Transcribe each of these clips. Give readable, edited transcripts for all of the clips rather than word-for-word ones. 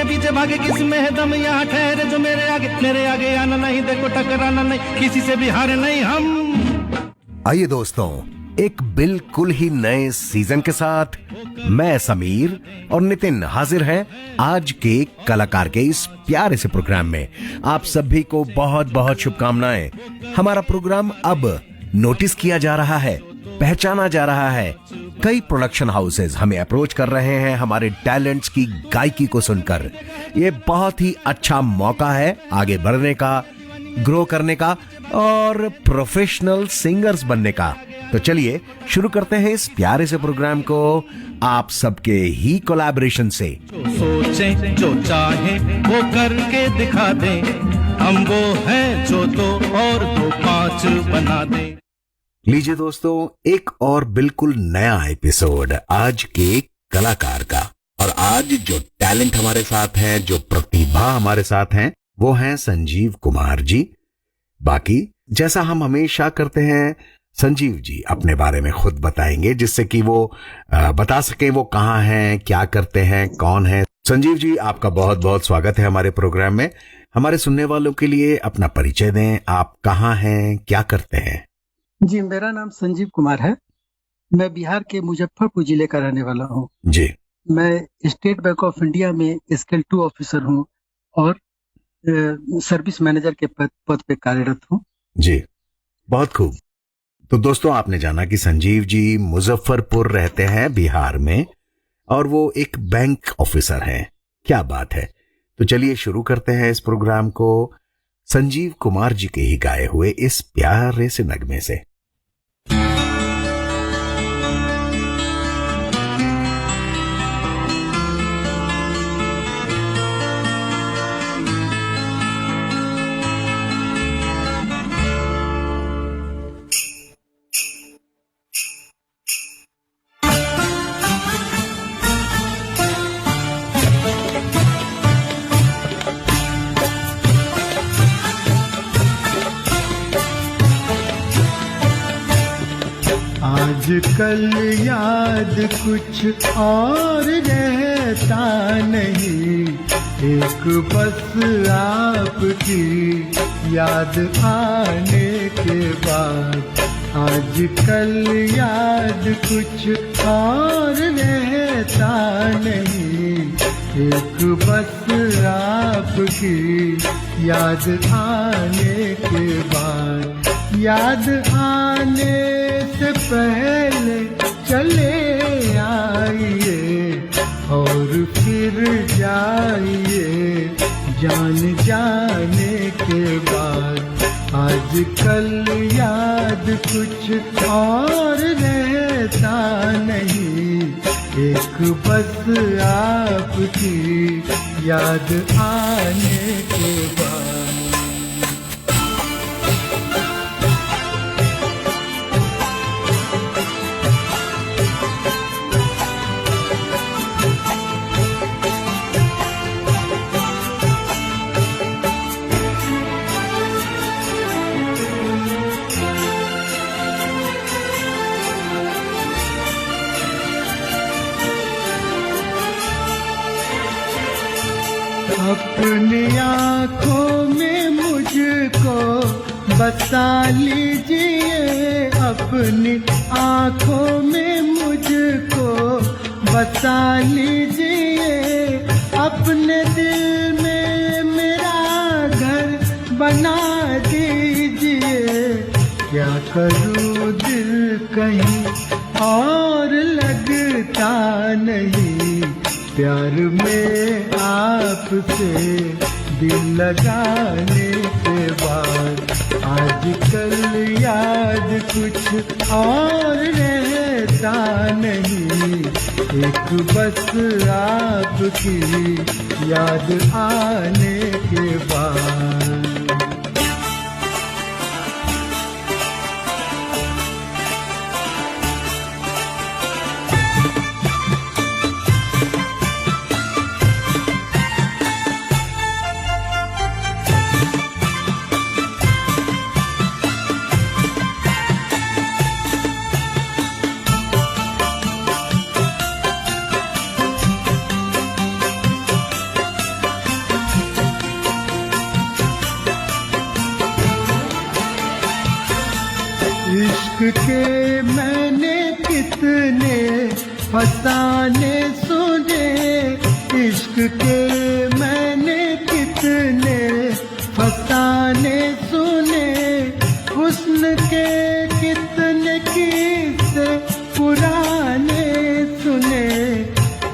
पीछे पीछे भागे किस में है दम, यहाँ ठहरे जो मेरे आगे आना नहीं, देखो टकराना नहीं, किसी से भी हारे नहीं हम। आइए दोस्तों, एक बिल्कुल ही नए सीजन के साथ मैं समीर और नितिन हाजिर हैं आज के कलाकार के इस प्यारे से प्रोग्राम में। आप सभी को बहुत बहुत शुभकामनाएं। हमारा प्रोग्राम अब नोटिस किया जा रहा है, पहचाना जा रहा है। कई प्रोडक्शन हाउसेज हमें अप्रोच कर रहे हैं हमारे टैलेंट्स की गायकी को सुनकर। ये बहुत ही अच्छा मौका है आगे बढ़ने का, ग्रो करने का और प्रोफेशनल सिंगर्स बनने का। तो चलिए शुरू करते हैं इस प्यारे से प्रोग्राम को आप सबके ही कोलैबोरेशन से। जो सोचें जो चाहे वो करके दिखा दें, हम वो हैं जो दो और दो पांच बना दें। लीजिए दोस्तों, एक और बिल्कुल नया एपिसोड आज के कलाकार का। और आज जो टैलेंट हमारे साथ है, जो प्रतिभा हमारे साथ हैं, वो हैं संजीव कुमार जी। बाकी जैसा हम हमेशा करते हैं, संजीव जी अपने बारे में खुद बताएंगे, जिससे कि वो बता सके वो कहाँ हैं, क्या करते हैं, कौन है। संजीव जी, आपका बहुत बहुत स्वागत है हमारे प्रोग्राम में। हमारे सुनने वालों के लिए अपना परिचय दें, आप कहाँ हैं, क्या करते हैं? जी, मेरा नाम संजीव कुमार है। मैं बिहार के मुजफ्फरपुर जिले का रहने वाला हूँ जी। मैं स्टेट बैंक ऑफ इंडिया में स्केल 2 ऑफिसर हूँ और सर्विस मैनेजर के पद पे कार्यरत हूँ। जी, बहुत खूब। तो दोस्तों, आपने जाना कि संजीव जी मुजफ्फरपुर रहते हैं बिहार में और वो एक बैंक ऑफिसर हैं। क्या बात है। तो चलिए शुरू करते हैं इस प्रोग्राम को संजीव कुमार जी के ही गाए हुए इस प्यारे से नगमे से। आजकल याद कुछ और रहता नहीं, एक बस आपकी याद आने के बाद। आजकल याद कुछ और रहता नहीं, एक बस आपकी याद आने के बाद। याद आने से पहले चले आइए और फिर जाइए जान जाने के बाद। आजकल याद कुछ और रहता नहीं, एक बस आपकी याद आने के बाद। अपनी आँखों में मुझको बसा लीजिए, अपनी आँखों में मुझको बसा लीजिए, अपने दिल में मेरा घर बना दीजिए। क्या करूँ दिल कहीं और लगता नहीं, प्यार में आपसे दिल लगाने के बाद। आजकल याद कुछ और रहता नहीं, एक बस आपकी याद आने के बाद। फसाने सुने, इश्क के मैंने कितने फसाने सुने, हुस्न के कितने किस्से पुराने सुने।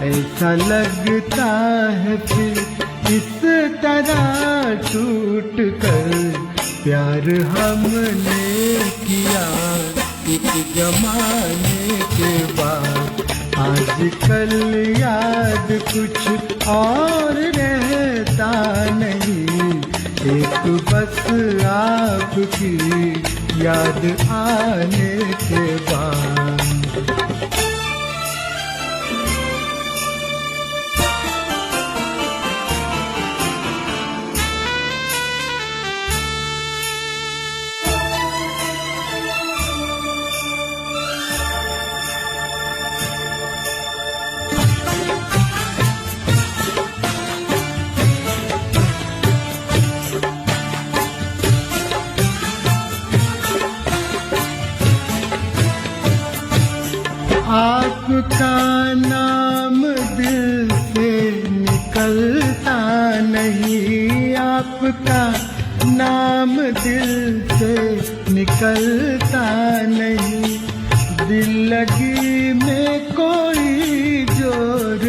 ऐसा लगता है फिर इस तरह टूट कर प्यार हमने किया एक जमाने के बाद। आजकल याद कुछ और रहता नहीं, एक बस आपकी याद आने के बाद। आपका नाम दिल से निकलता नहीं, आपका नाम दिल से निकलता नहीं। दिल लगी में कोई जोर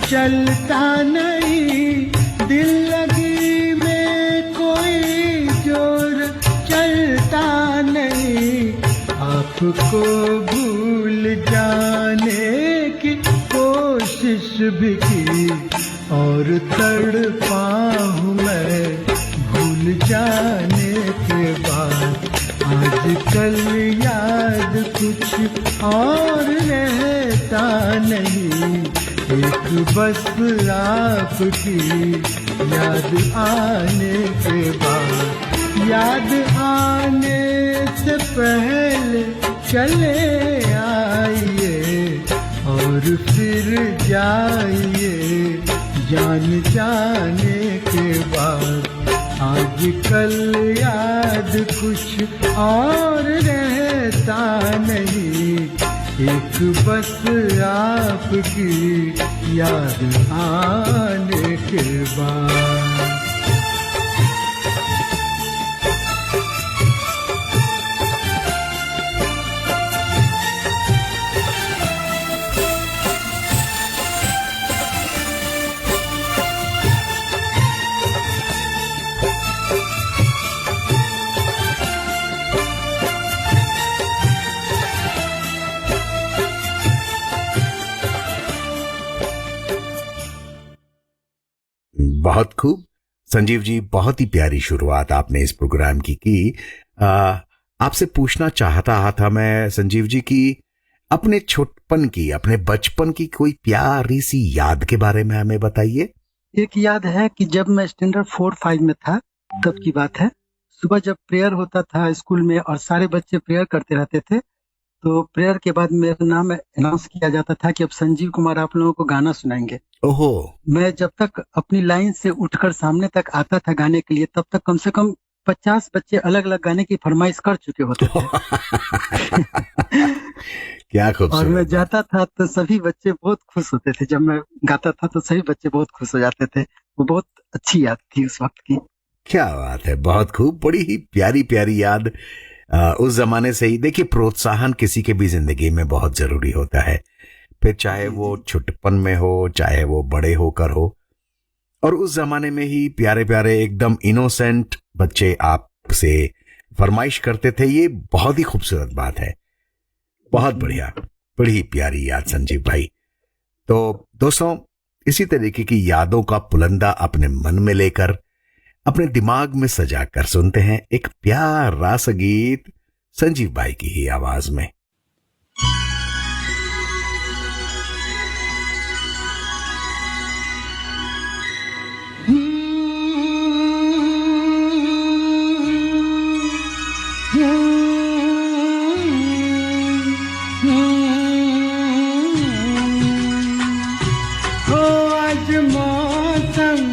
चलता नहीं, दिल लगी में कोई जोर चलता नहीं। आपको भूल जाने की कोशिश भी की और तड़पा हूँ मैं भूल जाने के बाद। आजकल याद कुछ और रहता नहीं, एक बस आपकी याद आने के बाद। याद आने से पहले चले आइए और फिर जाइए जान जाने के बाद। आजकल याद कुछ और रहता नहीं, एक बस आपकी याद आने के बाद। बहुत खूब संजीव जी, बहुत ही प्यारी शुरुआत आपने इस प्रोग्राम की। आपसे पूछना चाहता था मैं संजीव जी की अपने छोटपन की, अपने बचपन की कोई प्यारी सी याद के बारे में हमें बताइए। एक याद है कि जब मैं स्टैंडर्ड 4-5 में था तब की बात है। सुबह जब प्रेयर होता था स्कूल में और सारे बच्चे प्रेयर करते रहते थे, तो प्रेयर के बाद मेरा नाम अनाउंस किया जाता था कि अब संजीव कुमार आप लोगों को गाना सुनाएंगे। ओहो। मैं जब तक अपनी लाइन से उठकर सामने तक आता था गाने के लिए, तब तक कम से कम 50 बच्चे अलग अलग गाने की फरमाइश कर चुके होते थे। क्या खूबसूरत। और मैं जाता था तो सभी बच्चे बहुत खुश होते थे। जब मैं गाता था तो सभी बच्चे बहुत खुश हो जाते थे। वो बहुत अच्छी याद थी उस वक्त की। क्या बात है, बहुत खूब, बड़ी ही प्यारी प्यारी याद। उस जमाने से ही देखिए, प्रोत्साहन किसी के भी जिंदगी में बहुत जरूरी होता है, फिर चाहे वो छोटपन में हो चाहे वो बड़े होकर हो। और उस जमाने में ही प्यारे प्यारे एकदम इनोसेंट बच्चे आपसे फरमाइश करते थे। ये बहुत ही खूबसूरत बात है, बहुत बढ़िया, बड़ी ही प्यारी याद संजीव भाई। तो दोस्तों, इसी तरीके की यादों का पुलंदा अपने मन में लेकर, अपने दिमाग में सजा कर सुनते हैं एक प्यारा सा गीत संजीव भाई की ही आवाज में। मौसम